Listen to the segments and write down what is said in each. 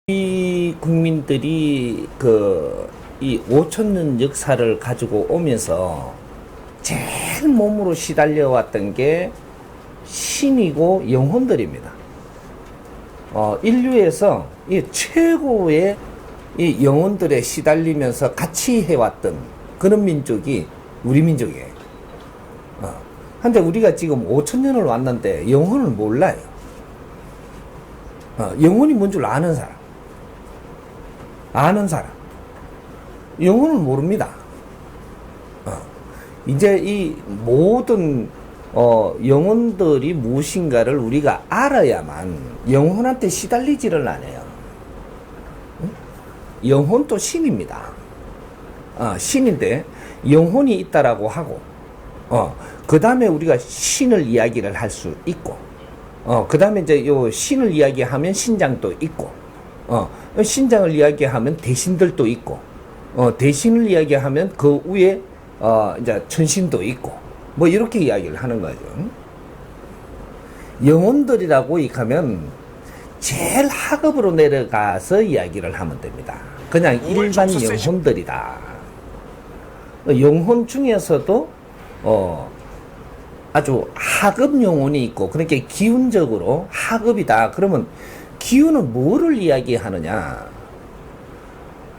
이 국민들이 이 5천년 역사를 가지고 오면서 제일 몸으로 시달려왔던 게 신이고 영혼들입니다. 인류에서 이 최고의 이 영혼들에 시달리면서 같이 해왔던 그런 민족이 우리 민족이에요. 근데 우리가 지금 5천년을 왔는데 영혼을 몰라요. 영혼이 뭔 줄 아는 사람. 영혼을 모릅니다. 이제 이 모든 영혼들이 무엇인가를 우리가 알아야만 영혼한테 시달리지를 않아요. 영혼도 신입니다. 신인데 영혼이 있다라고 하고, 그 다음에 우리가 신을 이야기를 할 수 있고, 그 다음에 이제 요 신을 이야기하면 신장도 있고, 신장을 이야기하면 대신들도 있고, 대신을 이야기하면 그 위에 이제 천신도 있고, 뭐 이렇게 이야기를 하는 거죠. 영혼들이라고 하면 제일 하급으로 내려가서 이야기를 하면 됩니다. 그냥 일반 영혼들이다. 영혼 중에서도 아주 하급 영혼이 있고, 그러니까 기운적으로 하급이다. 그러면 기운은 뭐를 이야기하느냐?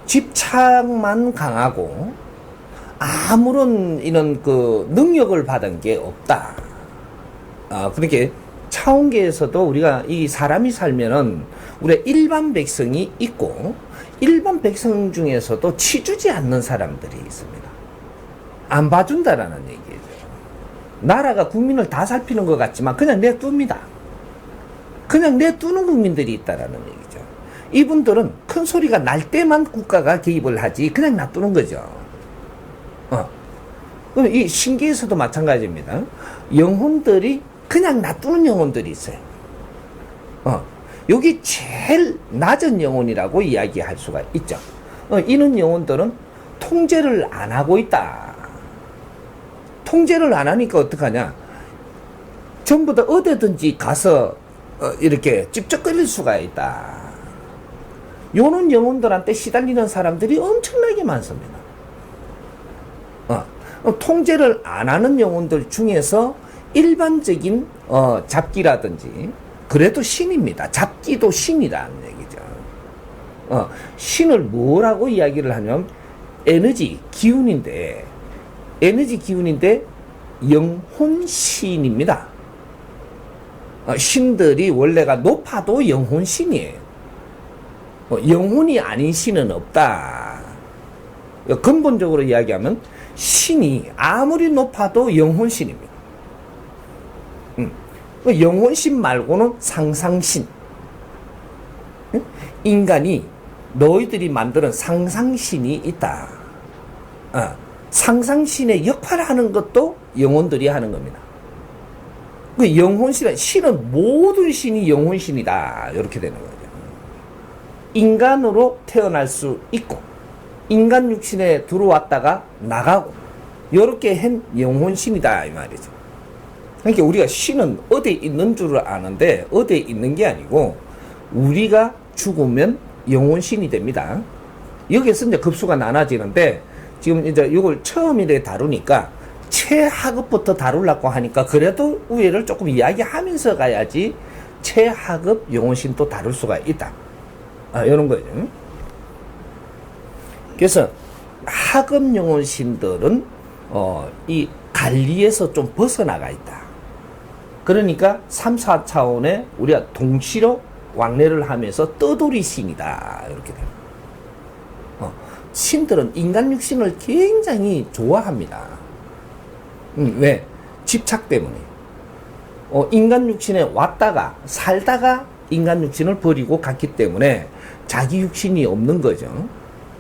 집착만 강하고 아무런 이런 능력을 받은 게 없다. 그러니까 차원계에서도 우리가 이 사람이 살면은 우리 일반 백성이 있고, 일반 백성 중에서도 치주지 않는 사람들이 있습니다. 안 봐준다라는 얘기죠. 나라가 국민을 다 살피는 것 같지만 그냥 내둡니다. 그냥 내두는 국민들이 있다라는 얘기죠. 이분들은 큰 소리가 날 때만 국가가 개입을 하지 그냥 놔두는 거죠. 그럼 이 신기에서도 마찬가지입니다. 영혼들이 그냥 놔두는 영혼들이 있어요. 여기 제일 낮은 영혼이라고 이야기할 수가 있죠. 이런 영혼들은 통제를 안 하고 있다. 통제를 안 하니까 어떡하냐? 전부 다 어디든지 가서 이렇게 찝쩍거릴 수가 있다. 요런 영혼들한테 시달리는 사람들이 엄청나게 많습니다. 통제를 안 하는 영혼들 중에서 일반적인 잡기라든지, 그래도 신입니다. 잡기도 신이라는 얘기죠. 신을 뭐라고 이야기를 하냐면 에너지 기운인데 영혼신입니다. 신들이 원래가 높아도 영혼신이에요. 영혼이 아닌 신은 없다. 근본적으로 이야기하면 신이 아무리 높아도 영혼신입니다. 영혼신 말고는 상상신. 인간이 너희들이 만드는 상상신이 있다. 상상신의 역할을 하는 것도 영혼들이 하는 겁니다. 신은 모든 신이 영혼신이다. 이렇게 되는 거죠. 인간으로 태어날 수 있고, 인간 육신에 들어왔다가 나가고, 이렇게 한 영혼신이다. 이 말이죠. 그러니까 우리가 신은 어디에 있는 줄을 아는데, 어디에 있는 게 아니고, 우리가 죽으면 영혼신이 됩니다. 여기서 이제 급수가 나눠지는데, 지금 이제 이걸 처음에 다루니까, 최하급부터 다루려고 하니까 그래도 위에를 조금 이야기하면서 가야지 최하급 영혼신도 다룰 수가 있다. 이런 거죠. 그래서 하급 영혼신들은 이 관리에서 좀 벗어나가 있다. 그러니까 3, 4차원에 우리가 동시로 왕래를 하면서 떠돌이 신이다. 이렇게 돼요. 신들은 인간 육신을 굉장히 좋아합니다. 왜? 집착 때문에. 인간 육신에 왔다가 살다가 인간 육신을 버리고 갔기 때문에 자기 육신이 없는 거죠.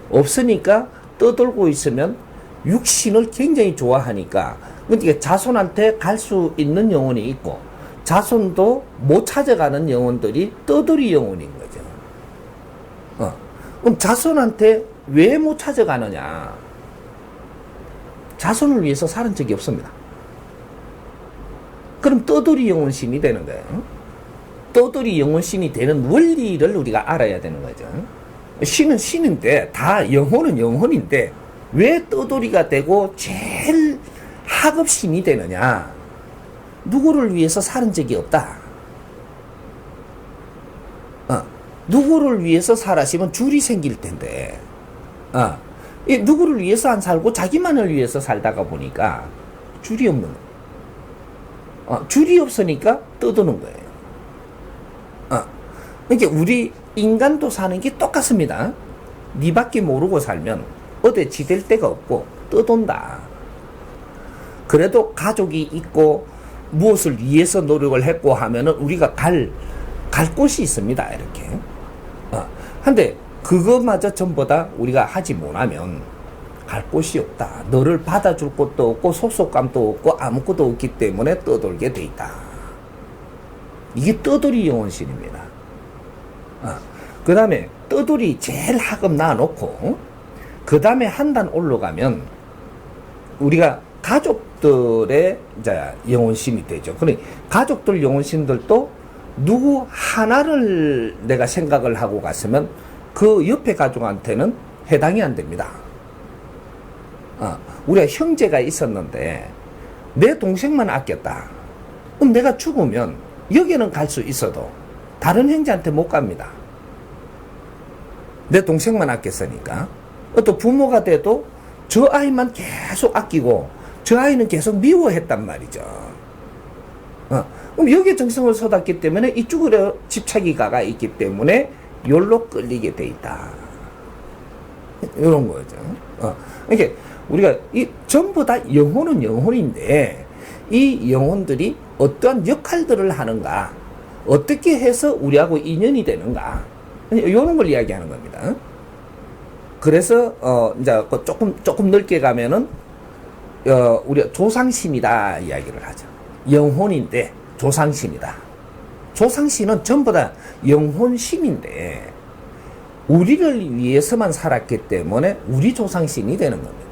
없으니까 떠돌고 있으면 육신을 굉장히 좋아하니까, 그러니까 자손한테 갈 수 있는 영혼이 있고, 자손도 못 찾아가는 영혼들이 떠돌이 영혼인 거죠. 그럼 자손한테 왜 못 찾아가느냐? 자손을 위해서 살은 적이 없습니다. 그럼 떠돌이 영혼신이 되는 거예요. 떠돌이 영혼신이 되는 원리를 우리가 알아야 되는 거죠. 신은 신인데, 다 영혼은 영혼인데, 왜 떠돌이가 되고 제일 하급신이 되느냐? 누구를 위해서 사는 적이 없다. 누구를 위해서 살았으면 줄이 생길 텐데, 누구를 위해서 안 살고 자기만을 위해서 살다가 보니까 줄이 없는 거예요. 줄이 없으니까 떠도는 거예요. 그러니까 우리 인간도 사는 게 똑같습니다. 니밖에 모르고 살면 어디 지댈 데가 없고 떠돈다. 그래도 가족이 있고 무엇을 위해서 노력을 했고 하면은 우리가 갈 곳이 있습니다. 이렇게. 근데 그것마저 전부 다 우리가 하지 못하면 갈 곳이 없다. 너를 받아줄 곳도 없고 소속감도 없고 아무것도 없기 때문에 떠돌게 돼 있다. 이게 떠돌이 영혼신입니다. 그 다음에 떠돌이 제일 하급 놔놓고 그 다음에 한 단 올라가면 우리가 가족들의 이제 영혼신이 되죠. 그러니 가족들 영혼신들도 누구 하나를 내가 생각을 하고 갔으면 그 옆에 가족한테는 해당이 안 됩니다. 우리가 형제가 있었는데 내 동생만 아꼈다. 그럼 내가 죽으면 여기는 갈 수 있어도 다른 형제한테 못 갑니다. 내 동생만 아꼈으니까. 또 부모가 돼도 저 아이만 계속 아끼고 저 아이는 계속 미워했단 말이죠. 그럼 여기에 정성을 쏟았기 때문에 이쪽으로 집착이 가가 있기 때문에 요로 끌리게 돼 있다. 이런 거죠. 그러니까 우리가 이 전부 다 영혼은 영혼인데 이 영혼들이 어떠한 역할들을 하는가, 어떻게 해서 우리하고 인연이 되는가, 이런 걸 이야기하는 겁니다. 그래서 이제 조금 넓게 가면은 우리가 조상신이다 이야기를 하죠. 영혼인데 조상신이다. 조상신은 전부 다 영혼신인데 우리를 위해서만 살았기 때문에 우리 조상신이 되는 겁니다.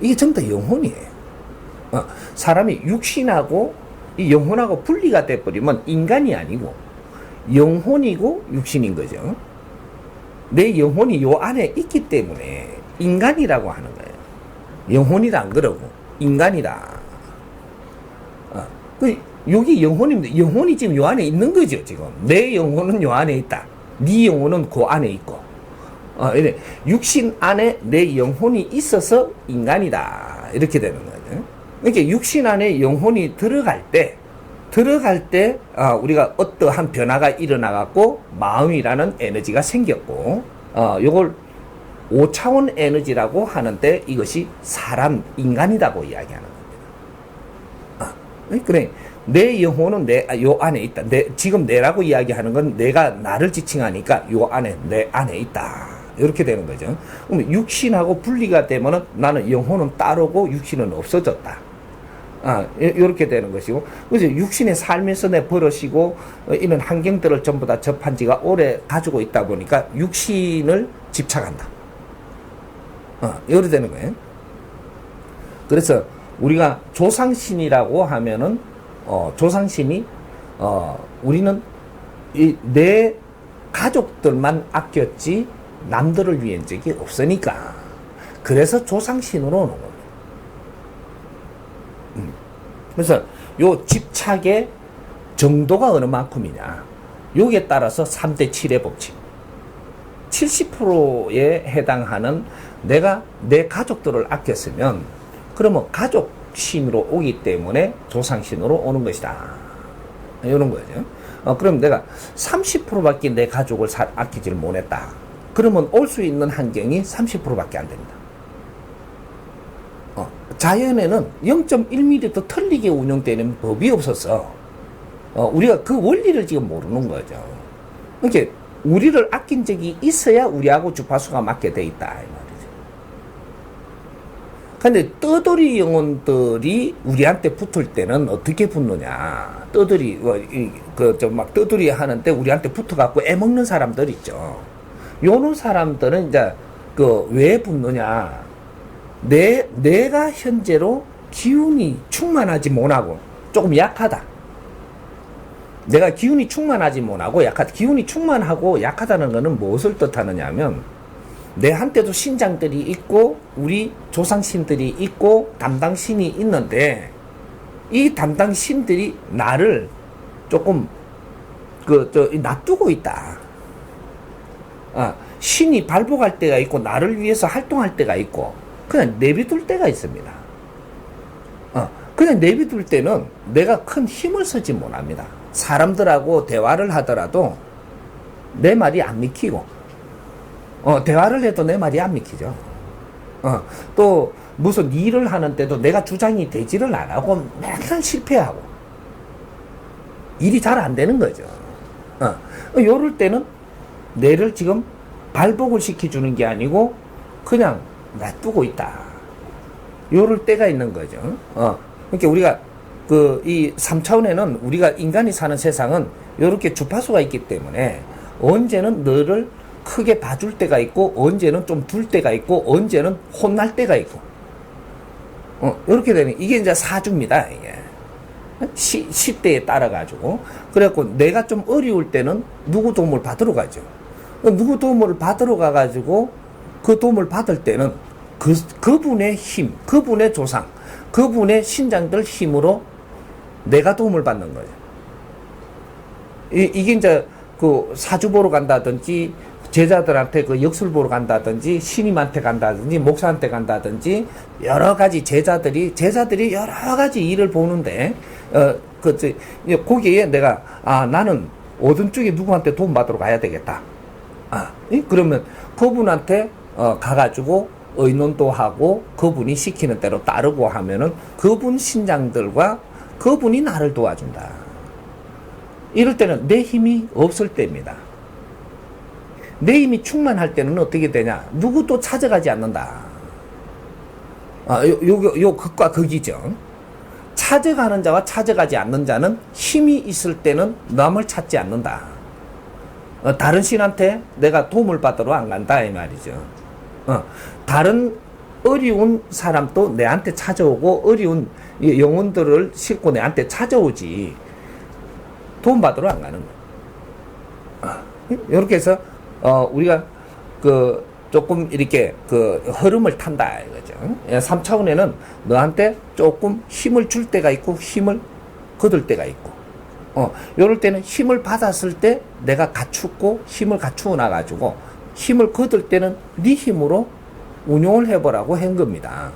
이게 전부 다 영혼이에요. 사람이 육신하고 이 영혼하고 분리가 돼버리면 인간이 아니고 영혼이고 육신인 거죠. 내 영혼이 요 안에 있기 때문에 인간이라고 하는 거예요. 영혼이라 안 그러고 인간이다. 여기 영혼입니다. 영혼이 지금 요 안에 있는 거죠. 지금 내 영혼은 요 안에 있다. 네 영혼은 그 안에 있고. 육신 안에 내 영혼이 있어서 인간이다. 이렇게 되는 거죠. 그러니까 육신 안에 영혼이 들어갈 때 우리가 어떠한 변화가 일어나갖고 마음이라는 에너지가 생겼고, 요걸 5차원 에너지라고 하는데 이것이 사람, 인간이라고 이야기하는 겁니다. 그래. 내 영혼은 요 안에 있다. 지금 내라고 이야기하는 건 내가 나를 지칭하니까 요 안에, 내 안에 있다. 이렇게 되는 거죠. 그럼 육신하고 분리가 되면은 나는 영혼은 따르고 육신은 없어졌다. 이렇게 되는 것이고, 그래서 육신의 삶에서 내 버릇이고, 이런 환경들을 전부 다 접한 지가 오래 가지고 있다 보니까 육신을 집착한다. 이렇게 되는 거예요. 그래서 우리가 조상신이라고 하면은, 조상신이, 우리는 내 가족들만 아꼈지, 남들을 위한 적이 없으니까. 그래서 조상신으로 오는 겁니다. 그래서 요 집착의 정도가 어느 만큼이냐. 요기에 따라서 3대 7의 법칙. 70%에 해당하는 내가 내 가족들을 아꼈으면 그러면 가족신으로 오기 때문에 조상신으로 오는 것이다. 이런 거죠. 그럼 내가 30%밖에 내 가족을 아끼지를 못했다. 그러면 올 수 있는 환경이 30%밖에 안 됩니다. 자연에는 0.1mm 틀리게 운영되는 법이 없어서 우리가 그 원리를 지금 모르는 거죠. 그러니까 우리를 아낀 적이 있어야 우리하고 주파수가 맞게 돼 있다 이 말이죠. 근데 떠돌이 영혼들이 우리한테 붙을 때는 어떻게 붙느냐? 떠돌이 막 떠돌이 하는데 우리한테 붙어갖고 애먹는 사람들 있죠. 요런 사람들은 이제 왜 붙느냐? 내가 현재로 기운이 충만하지 못하고 조금 약하다. 내가 기운이 충만하지 못하고 기운이 충만하고 약하다는 것은 무엇을 뜻하느냐 하면, 내한테도 신장들이 있고 우리 조상신들이 있고 담당신이 있는데, 이 담당신들이 나를 조금 놔두고 있다. 신이 발복할 때가 있고 나를 위해서 활동할 때가 있고 그냥 내비둘 때가 있습니다. 그냥 내비둘 때는 내가 큰 힘을 쓰지 못합니다. 사람들하고 대화를 하더라도 내 말이 안 믿기고, 대화를 해도 내 말이 안 믿기죠. 또 무슨 일을 하는데도 내가 주장이 되지를 안 하고 맨날 실패하고 일이 잘 안 되는 거죠. 요럴 때는 뇌를 지금 발복을 시켜주는 게 아니고 그냥 놔두고 있다. 요럴 때가 있는 거죠. 그러니까 우리가 이 3차원에는 우리가 인간이 사는 세상은 요렇게 주파수가 있기 때문에 언제는 너를 크게 봐줄 때가 있고 언제는 좀 둘 때가 있고 언제는 혼날 때가 있고 요렇게 되는, 이게 이제 사주입니다. 이게 시대에 따라 가지고. 그래갖고 내가 좀 어려울 때는 누구 도움을 받으러 가죠. 누구 도움을 받으러 가가지고 그 도움을 받을 때는 그분의 힘, 그분의 조상, 그분의 신장들 힘으로 내가 도움을 받는 거죠. 이게 이제 사주 보러 간다든지 제자들한테 역술 보러 간다든지 신임한테 간다든지 목사한테 간다든지 여러 가지 제자들이 여러 가지 일을 보는데 거기에 내가 나는 어떤 쪽에 누구한테 도움 받으러 가야 되겠다. 그러면 그분한테 가가지고 의논도 하고 그분이 시키는 대로 따르고 하면은 그분 신장들과 그분이 나를 도와준다. 이럴 때는 내 힘이 없을 때입니다. 내 힘이 충만할 때는 어떻게 되냐? 누구도 찾아가지 않는다. 요 극과 극이죠. 찾아가는 자와 찾아가지 않는 자는 힘이 있을 때는 남을 찾지 않는다. 다른 신한테 내가 도움을 받으러 안 간다 이 말이죠. 다른 어려운 사람도 내한테 찾아오고 어려운 영혼들을 싣고 내한테 찾아오지 도움 받으러 안 가는 거야. 이렇게 해서 우리가 조금 이렇게 흐름을 탄다 이거죠. 3차원에는 너한테 조금 힘을 줄 때가 있고 힘을 거둘 때가 있고, 요럴 때는 힘을 받았을 때 내가 갖추고 힘을 갖추어 놔가지고 힘을 거둘 때는 네 힘으로 운용을 해보라고 한 겁니다.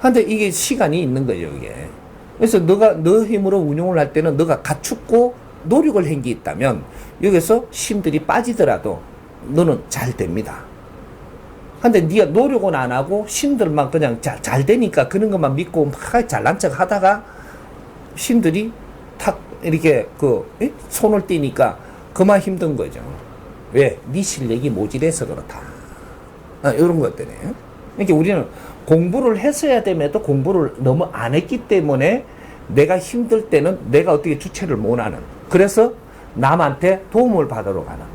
근데 이게 시간이 있는 거예요, 이게. 그래서 너 힘으로 운용을 할 때는 너가 갖추고 노력을 한 게 있다면 여기서 힘들이 빠지더라도 너는 잘 됩니다. 근데 네가 노력은 안 하고 힘들만 그냥 잘 되니까 그런 것만 믿고 막 잘난 척 하다가 힘들이 탁 이렇게 손을 떼니까 그만 힘든 거죠. 왜? 네 실력이 모질해서 그렇다. 이런 것들이에요. 그러니까 우리는 공부를 했어야 됨에도 공부를 너무 안 했기 때문에 내가 힘들 때는 내가 어떻게 주체를 못하는, 그래서 남한테 도움을 받으러 가는.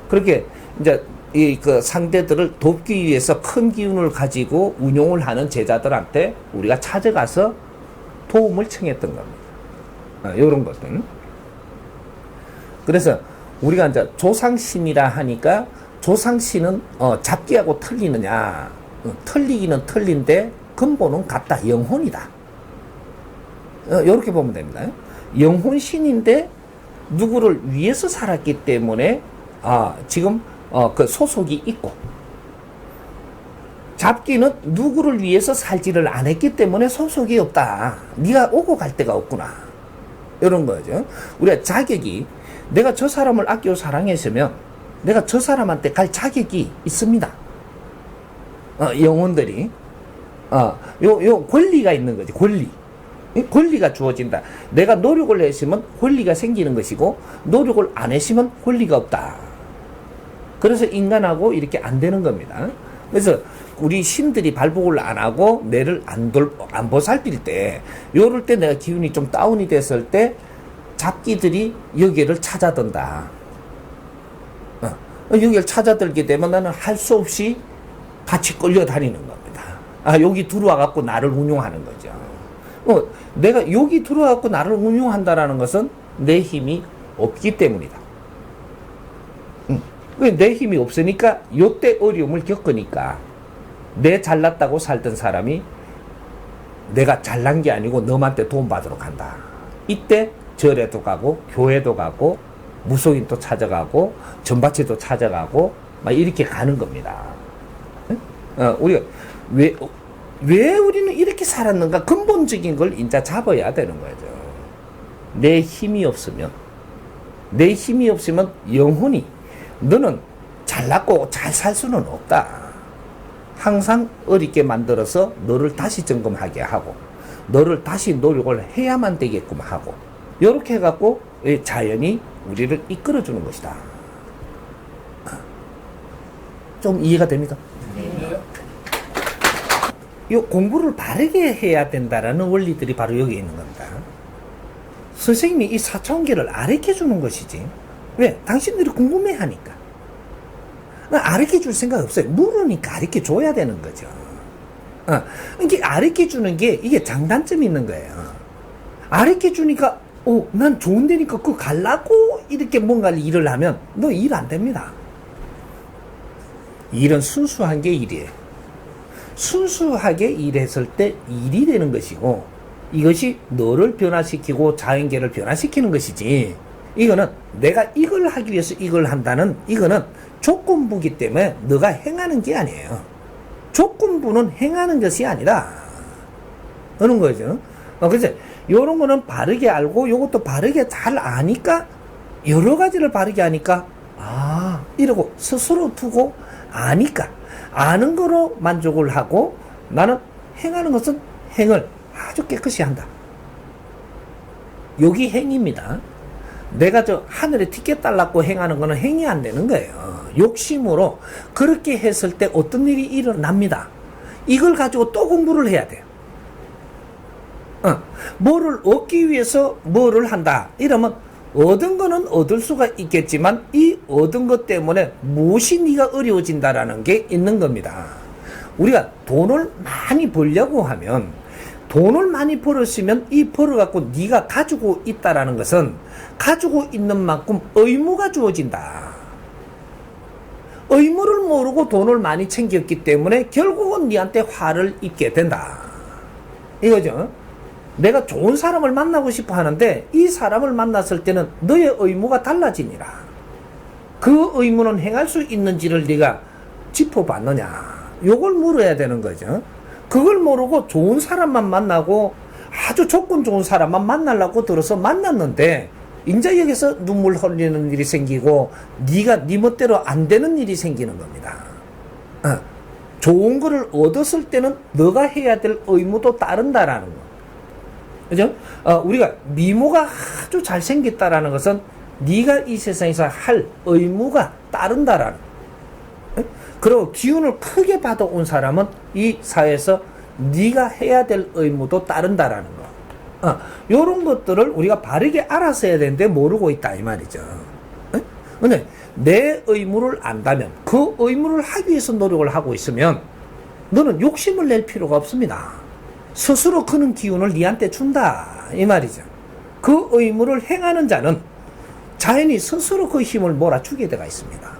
그렇게 이제 상대들을 돕기 위해서 큰 기운을 가지고 운용을 하는 제자들한테 우리가 찾아가서 도움을 청했던 겁니다. 이런 것들. 그래서 우리가 이제 조상신이라 하니까 조상신은 잡기하고 틀리느냐? 틀리기는 틀린데 근본은 같다. 영혼이다. 이렇게 보면 됩니다. 영혼신인데 누구를 위해서 살았기 때문에 지금 그 소속이 있고, 잡기는 누구를 위해서 살지를 안 했기 때문에 소속이 없다. 네가 오고 갈 데가 없구나. 이런 거죠. 우리가 자격이, 내가 저 사람을 아끼고 사랑했으면 내가 저 사람한테 갈 자격이 있습니다. 영혼들이 요 권리가 있는 거지. 권리가 주어진다. 내가 노력을 했으면 권리가 생기는 것이고 노력을 안 했으면 권리가 없다. 그래서 인간하고 이렇게 안 되는 겁니다. 그래서 우리 신들이 발복을 안 하고 뇌를 안 보살필 때, 요럴 때 내가 기운이 좀 다운이 됐을 때 잡기들이 여기를 찾아든다. 여기를 찾아들게 되면 나는 할 수 없이 같이 끌려다니는 겁니다. 여기 들어와 갖고 나를 운용하는 거죠. 내가 여기 들어와 갖고 나를 운용한다라는 것은 내 힘이 없기 때문이다. 내 힘이 없으니까 요때 어려움을 겪으니까 내 잘났다고 살던 사람이 내가 잘난 게 아니고 너한테 돈 받으러 간다. 이때 절에도 가고 교회도 가고 무속인도 찾아가고 전바치도 찾아가고 막 이렇게 가는 겁니다. 우리가 왜 우리는 이렇게 살았는가 근본적인 걸 이제 잡아야 되는 거죠. 내 힘이 없으면 영혼이 너는 잘났고 잘 살 수는 없다. 항상 어렵게 만들어서 너를 다시 점검하게 하고 너를 다시 노력을 해야만 되게끔 하고 이렇게 해갖고 자연이 우리를 이끌어주는 것이다. 좀 이해가 됩니까? 네. 이 공부를 바르게 해야 된다라는 원리들이 바로 여기 있는 겁니다. 선생님이 이 사차원계를 가르쳐 주는 것이지. 왜? 당신들이 궁금해하니까. 가르쳐 줄 생각 없어요. 물으니까 가르쳐 줘야 되는 거죠. 이게 가르쳐 주는 게 이게 장단점이 있는 거예요. 가르쳐 주니까 난 좋은 데니까 그거 갈라고 이렇게 뭔가 일을 하면 너 일 안 됩니다. 일은 순수한 게 일이에요. 순수하게 일했을 때 일이 되는 것이고 이것이 너를 변화시키고 자연계를 변화시키는 것이지 이거는 내가 이걸 하기 위해서 이걸 한다는 이거는 조건부기 때문에 너가 행하는 게 아니에요. 조건부는 행하는 것이 아니라 그런 거죠. 그래서 요런 거는 바르게 알고 요것도 바르게 잘 아니까 여러 가지를 바르게 하니까 이러고 스스로 두고 아니까 아는 거로 만족을 하고 나는 행하는 것은 행을 아주 깨끗이 한다. 여기 행입니다. 내가 저 하늘에 티켓 달라고 행하는 거는 행이 안 되는 거예요. 욕심으로 그렇게 했을 때 어떤 일이 일어납니다. 이걸 가지고 또 공부를 해야 돼요. 뭐를 얻기 위해서 뭐를 한다. 이러면 얻은 거는 얻을 수가 있겠지만 이 얻은 것 때문에 무엇이 네가 어려워진다라는 게 있는 겁니다. 우리가 돈을 많이 벌려고 하면 돈을 많이 벌었으면 이 벌어갖고 네가 가지고 있다라는 것은 가지고 있는 만큼 의무가 주어진다. 의무를 모르고 돈을 많이 챙겼기 때문에 결국은 네한테 화를 입게 된다. 이거죠. 내가 좋은 사람을 만나고 싶어 하는데 이 사람을 만났을 때는 너의 의무가 달라지니라. 그 의무는 행할 수 있는지를 네가 짚어봤느냐. 요걸 물어야 되는 거죠. 그걸 모르고 좋은 사람만 만나고 아주 조건 좋은 사람만 만나려고 들어서 만났는데 이제 여기서 눈물 흘리는 일이 생기고 네가 네 멋대로 안 되는 일이 생기는 겁니다. 좋은 거를 얻었을 때는 너가 해야 될 의무도 따른다라는 거. 그죠? 우리가 미모가 아주 잘생겼다라는 것은 네가 이 세상에서 할 의무가 따른다라는 거. 그리고 기운을 크게 받아온 사람은 이 사회에서 네가 해야 될 의무도 따른다라는 거. 요런 것들을 우리가 바르게 알아서 해야 되는데 모르고 있다 이 말이죠. 근데 내 의무를 안다면 그 의무를 하기 위해서 노력을 하고 있으면 너는 욕심을 낼 필요가 없습니다. 스스로 크는 기운을 네한테 준다 이 말이죠. 그 의무를 행하는 자는 자연히 스스로 그 힘을 몰아주게 되어 있습니다.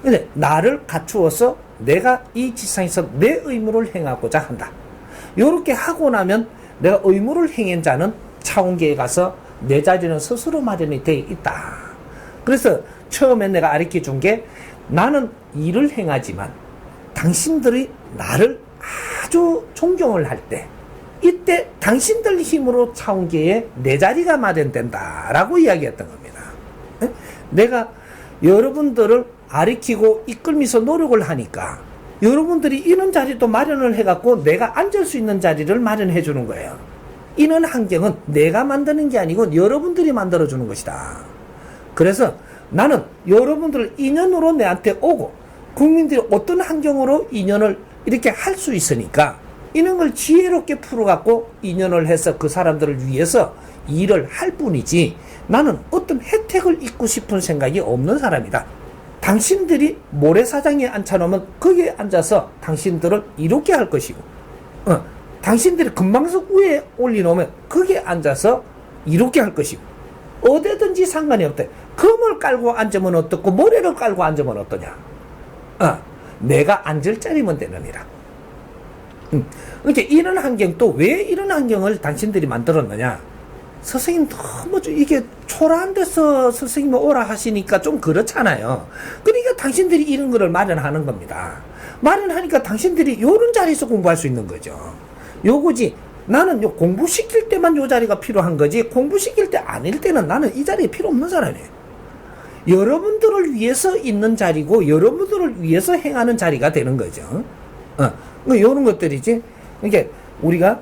근데 나를 갖추어서 내가 이 지상에서 내 의무를 행하고자 한다. 요렇게 하고 나면 내가 의무를 행한 자는 차원계에 가서 내 자리는 스스로 마련이 되어 있다. 그래서 처음에 내가 가르쳐 준 게 나는 일을 행하지만 당신들이 나를 아주 존경을 할 때 이때 당신들 힘으로 차원계에 내 자리가 마련된다 라고 이야기했던 겁니다. 내가 여러분들을 가르치고 이끌면서 노력을 하니까 여러분들이 이런 자리도 마련을 해갖고 내가 앉을 수 있는 자리를 마련해 주는 거예요. 이런 환경은 내가 만드는 게 아니고 여러분들이 만들어 주는 것이다. 그래서 나는 여러분들을 인연으로 내한테 오고 국민들이 어떤 환경으로 인연을 이렇게 할 수 있으니까 이런 걸 지혜롭게 풀어갖고 인연을 해서 그 사람들을 위해서 일을 할 뿐이지 나는 어떤 혜택을 입고 싶은 생각이 없는 사람이다. 당신들이 모래사장에 앉혀놓으면 거기에 앉아서 당신들을 이롭게 할 것이고 당신들이 금방석 위에 올려놓으면 거기에 앉아서 이롭게 할 것이고 어디든지 상관이 없다. 금을 깔고 앉으면 어떻고 모래를 깔고 앉으면 어떠냐. 내가 앉을 자리면 되느니라. 그러니까 이런 환경, 또 왜 이런 환경을 당신들이 만들었느냐. 선생님 너무 이게 초라한 데서 선생님 오라 하시니까 좀 그렇잖아요. 그러니까 당신들이 이런 거를 마련하는 겁니다. 마련하니까 당신들이 요런 자리에서 공부할 수 있는 거죠. 요거지. 나는 요 공부시킬 때만 요 자리가 필요한 거지, 공부시킬 때 아닐 때는 나는 이 자리에 필요 없는 사람이에요. 여러분들을 위해서 있는 자리고 여러분들을 위해서 행하는 자리가 되는 거죠. 요런 것들이지. 그러니까 우리가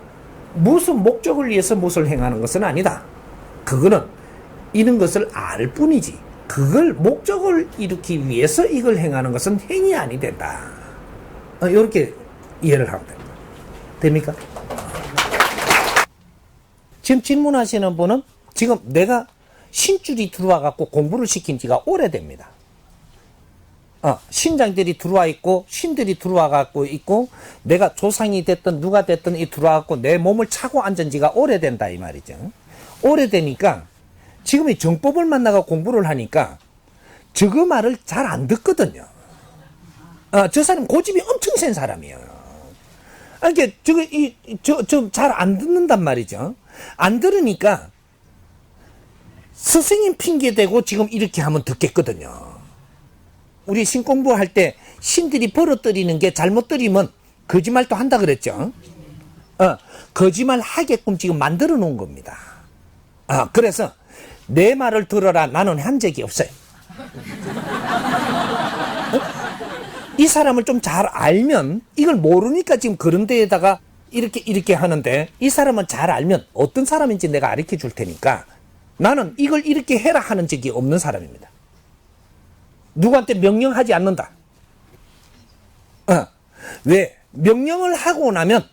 무슨 목적을 위해서 무엇을 행하는 것은 아니다. 그거는 이런 것을 알 뿐이지, 그걸 목적을 이루기 위해서 이걸 행하는 것은 행이 아니 된다. 이렇게 이해를 하면 됩니다. 됩니까? 지금 질문하시는 분은 지금 내가 신줄이 들어와 갖고 공부를 시킨 지가 오래됩니다. 신장들이 들어와 있고 신들이 들어와 갖고 있고 내가 조상이 됐든 누가 됐든 이 들어와 갖고 내 몸을 차고 앉은 지가 오래된다 이 말이죠. 오래되니까 지금 이 정법을 만나가 공부를 하니까 저거 말을 잘 안 듣거든요. 저 사람 고집이 엄청 센 사람이에요. 그러니까 좀 잘 안 듣는단 말이죠. 안 들으니까 스승님 핑계대고 지금 이렇게 하면 듣겠거든요. 우리 신 공부할 때 신들이 벌어뜨리는 게 잘못 들이면 거짓말도 한다 그랬죠. 거짓말 하게끔 지금 만들어 놓은 겁니다. 그래서 내 말을 들어라 나는 한 적이 없어요. 이 사람을 좀 잘 알면, 이걸 모르니까 지금 그런 데에다가 이렇게 하는데, 이 사람은 잘 알면 어떤 사람인지 내가 가르쳐 줄 테니까 나는 이걸 이렇게 해라 하는 적이 없는 사람입니다. 누구한테 명령하지 않는다. 왜? 명령을 하고 나면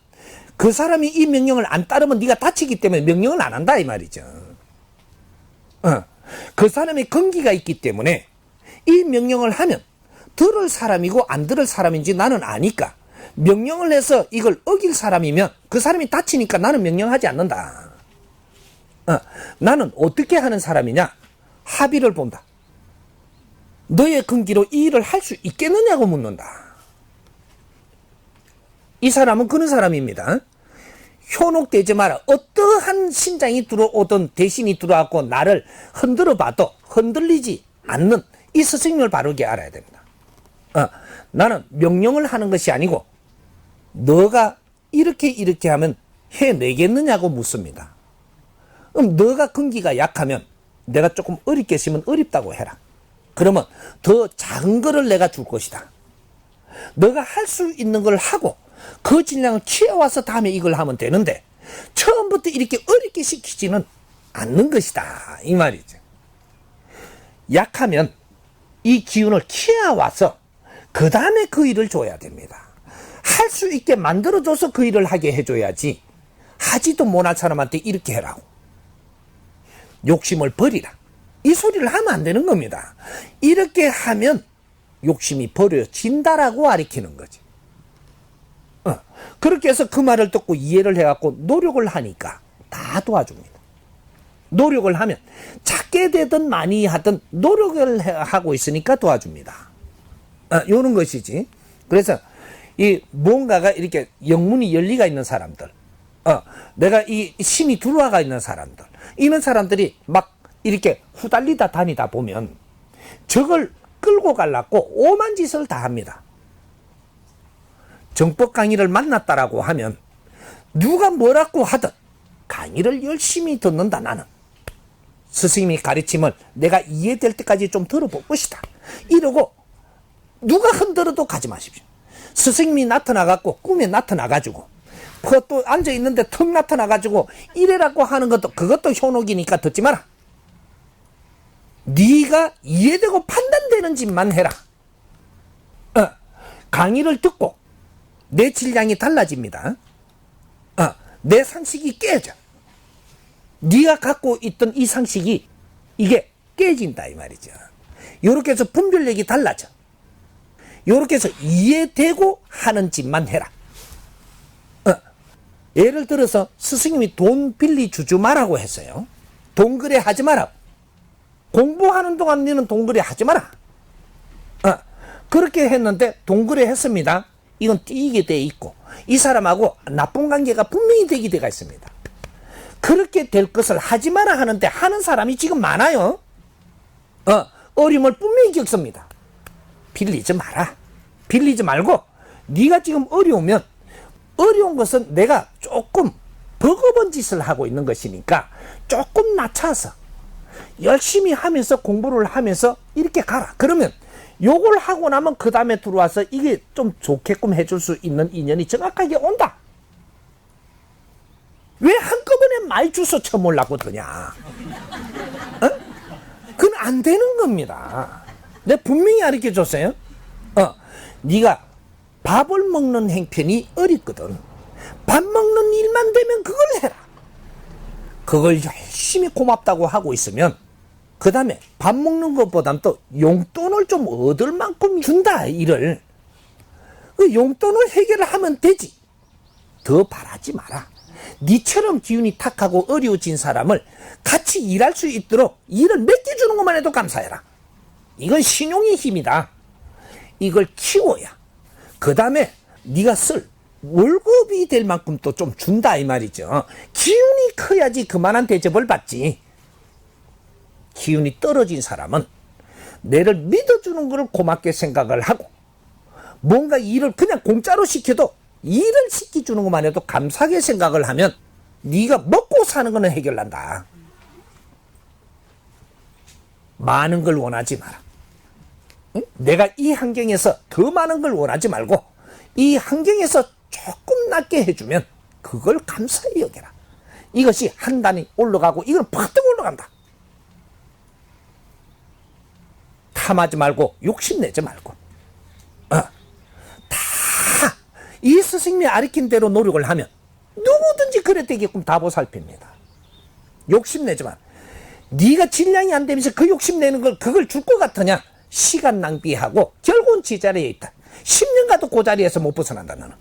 그 사람이 이 명령을 안 따르면 네가 다치기 때문에 명령을 안 한다 이 말이죠. 그 사람의 건기가 있기 때문에 이 명령을 하면 들을 사람이고 안 들을 사람인지 나는 아니까, 명령을 해서 이걸 어길 사람이면 그 사람이 다치니까 나는 명령하지 않는다. 나는 어떻게 하는 사람이냐? 합의를 본다. 너의 근기로 이 일을 할 수 있겠느냐고 묻는다. 이 사람은 그런 사람입니다. 현혹되지 마라. 어떠한 신장이 들어오든 대신이 들어왔고 나를 흔들어 봐도 흔들리지 않는 이 스승님을 바르게 알아야 됩니다. 나는 명령을 하는 것이 아니고 너가 이렇게 하면 해내겠느냐고 묻습니다. 그럼 너가 근기가 약하면 내가 조금 어렵게 했으면 어렵다고 해라. 그러면 더 작은 거를 내가 줄 것이다. 너가 할 수 있는 걸 하고 그 질량을 취해와서 다음에 이걸 하면 되는데 처음부터 이렇게 어렵게 시키지는 않는 것이다 이 말이죠. 약하면 이 기운을 취해와서 그 다음에 그 일을 줘야 됩니다. 할 수 있게 만들어줘서 그 일을 하게 해줘야지, 하지도 못할 사람한테 이렇게 해라고, 욕심을 버리라, 이 소리를 하면 안 되는 겁니다. 이렇게 하면 욕심이 버려진다라고 가리키는 거지. 그렇게 해서 그 말을 듣고 이해를 해갖고 노력을 하니까 다 도와줍니다. 노력을 하면 작게 되든 많이 하든 노력을 하고 있으니까 도와줍니다. 요런 것이지. 그래서 이 뭔가가 이렇게 영문이 열리가 있는 사람들, 내가 이 신이 들어와가 있는 사람들, 이런 사람들이 막 이렇게 후달리다 다니다 보면 저걸 끌고 가려고 오만 짓을 다 합니다. 정법 강의를 만났다라고 하면 누가 뭐라고 하든 강의를 열심히 듣는다. 나는 스승님이 가르침을 내가 이해될 때까지 좀 들어볼 것이다. 이러고 누가 흔들어도 가지 마십시오. 스승님이 나타나갖고 꿈에 나타나가지고 또 앉아있는데 턱 나타나가지고 이래라고 하는 것도 그것도 현혹이니까 듣지 마라. 네가 이해되고 판단되는 짓만 해라. 강의를 듣고 내 질량이 달라집니다. 내 상식이 깨져. 네가 갖고 있던 이 상식이 이게 깨진다 이 말이죠. 요렇게 해서 분별력이 달라져. 요렇게 해서 이해되고 하는 짓만 해라. 예를 들어서 스승님이 돈 빌리 주지 마라고 했어요. 돈 거래 하지 마라. 공부하는 동안 너는 동거래 하지 마라. 그렇게 했는데 동거래 했습니다. 이건 띄게 돼 있고 이 사람하고 나쁜 관계가 분명히 되게 돼가 있습니다. 그렇게 될 것을 하지 마라 하는데 하는 사람이 지금 많아요. 어림을 분명히 겪습니다. 빌리지 마라. 빌리지 말고 네가 지금 어려우면 어려운 것은 내가 조금 버거운 짓을 하고 있는 것이니까 조금 낮춰서 열심히 하면서 공부를 하면서 이렇게 가라. 그러면 요걸 하고 나면 그 다음에 들어와서 이게 좀 좋게끔 해줄 수 있는 인연이 정확하게 온다. 왜 한꺼번에 말 주워 쳐먹으려고 드냐? 그건 안 되는 겁니다. 내가 분명히 가르쳐줬어요. 네가 밥을 먹는 행편이 어렵거든. 밥 먹는 일만 되면 그걸 해라. 그걸 열심히 고맙다고 하고 있으면 그 다음에 밥 먹는 것보단 또 용돈을 좀 얻을 만큼 준다. 이를 그 용돈을 해결을 하면 되지. 더 바라지 마라. 니처럼 기운이 탁하고 어려워진 사람을 같이 일할 수 있도록 일을 맡겨주는 것만 해도 감사해라. 이건 신용의 힘이다. 이걸 키워야 그 다음에 네가 쓸 월급이 될 만큼 또 좀 준다 이 말이죠. 기운이 커야지 그만한 대접을 받지. 기운이 떨어진 사람은 내를 믿어주는 것을 고맙게 생각을 하고 뭔가 일을 그냥 공짜로 시켜도 일을 시켜주는 것만 해도 감사하게 생각을 하면 네가 먹고 사는 거는 해결난다. 많은 걸 원하지 마라. 응? 내가 이 환경에서 더 많은 걸 원하지 말고 이 환경에서 조금 낮게 해주면 그걸 감사히 여겨라. 이것이 한 단위 올라가고 이건 팍 올라간다. 탐하지 말고 욕심내지 말고 다 이 스승님이 가르친 대로 노력을 하면 누구든지 그래 되게끔 다 보살핍니다. 욕심내지 마. 네가 질량이 안 되면서 그 욕심내는 걸 그걸 줄 것 같으냐? 시간 낭비하고 결국은 제자리에 있다. 10년 가도 그 자리에서 못 벗어난다. 너는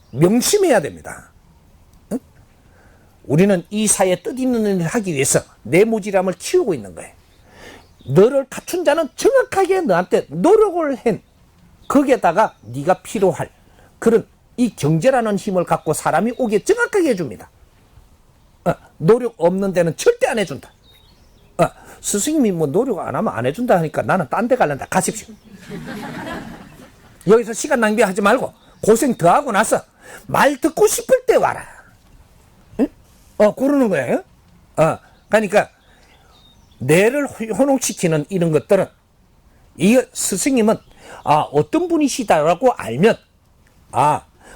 명심해야 됩니다. 응? 우리는 이 사회에 뜻있는 일을 하기 위해서 내 모질함을 키우고 있는 거예요. 너를 갖춘 자는 정확하게 너한테 노력을 한 거기에다가 네가 필요할 그런 이 경제라는 힘을 갖고 사람이 오게 정확하게 해줍니다. 노력 없는 데는 절대 안 해준다. 스승님이 뭐 노력 안 하면 안 해준다 하니까 나는 딴 데 갈란다. 가십시오. 여기서 시간 낭비하지 말고 고생 더 하고 나서 말 듣고 싶을 때 와라. 응? 그러는 거예요. 그러니까 뇌를 혼옥시키는 이런 것들은 이 스승님은 어떤 분이시다라고 알면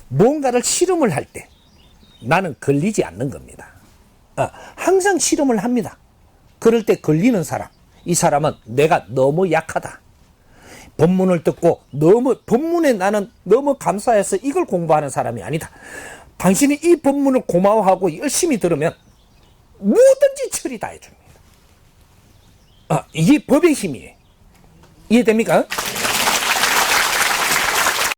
뭔가를 실험을 할 때 나는 걸리지 않는 겁니다. 항상 실험을 합니다. 그럴 때 걸리는 사람, 이 사람은 내가 너무 약하다. 법문을 듣고 법문에 나는 너무 감사해서 이걸 공부하는 사람이 아니다. 당신이 이 법문을 고마워하고 열심히 들으면 뭐든지 처리 다 해줍니다. 이게 법의 힘이에요. 이해됩니까?